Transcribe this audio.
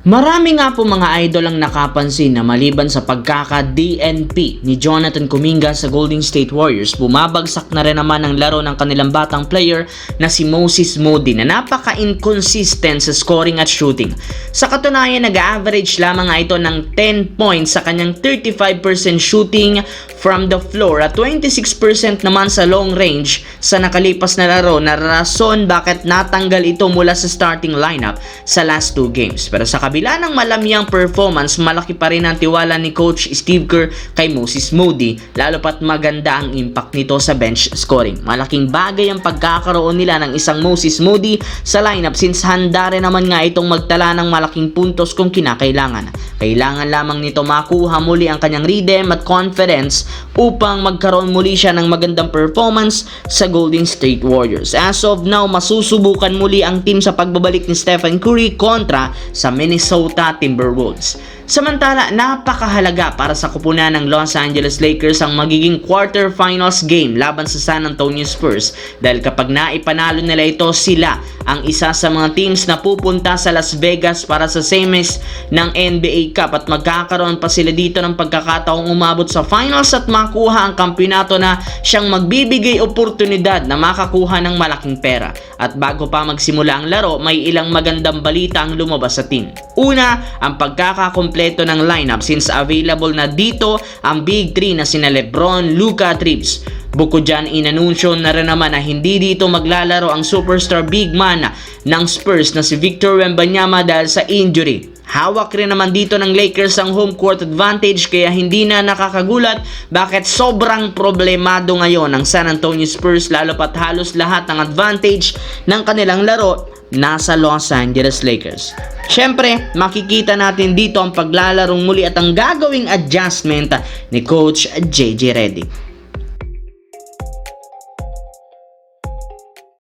Marami nga po mga idol ang nakapansin na maliban sa pagkaka-DNP ni Jonathan Kuminga sa Golden State Warriors, bumabagsak na rin naman ang laro ng kanilang batang player na si Moses Moody na napaka-inconsistent sa scoring at shooting. Sa katunayan, nag-average lamang nga ito ng 10 points sa kanyang 35% shooting from the floor at 26% naman sa long range sa nakalipas na laro, na rason bakit natanggal ito mula sa starting lineup sa last 2 games. Pero sa kabila ng malamyang performance, malaki pa rin ang tiwala ni Coach Steve Kerr kay Moses Moody, lalo pat maganda ang impact nito sa bench scoring. Malaking bagay ang pagkakaroon nila ng isang Moses Moody sa lineup since handa rin naman nga itong magtala ng malaking puntos kung kinakailangan. Kailangan lamang nito makuha muli ang kanyang rhythm at confidence upang magkaroon muli siya ng magandang performance sa Golden State Warriors. As of now, masusubukan muli ang team sa pagbabalik ni Stephen Curry kontra sa Minnesota Timberwolves. Samantala, napakahalaga para sa kupunan ng Los Angeles Lakers ang magiging quarterfinals game laban sa San Antonio Spurs, dahil kapag naipanalo nila ito, sila ang isa sa mga teams na pupunta sa Las Vegas para sa semis ng NBA Cup at magkakaroon pa sila dito ng pagkakataong umabot sa finals at makuha ang kampiyonato na siyang magbibigay oportunidad na makakuha ng malaking pera. At bago pa magsimula ang laro, may ilang magandang balita ang lumabas sa team. Una, ang pagkakakompleto ng lineup since available na dito ang Big 3 na sina LeBron, Luka at Reeves. Bukod dyan, inanunsyo na rin naman na hindi dito maglalaro ang superstar big man ng Spurs na si Victor Wembanyama dahil sa injury. Hawak rin naman dito ng Lakers ang home court advantage, kaya hindi na nakakagulat bakit sobrang problemado ngayon ang San Antonio Spurs, lalo pat halos lahat ng advantage ng kanilang laro nasa Los Angeles Lakers. Siyempre, makikita natin dito ang paglalarong muli at ang gagawing adjustment ni Coach JJ Redick.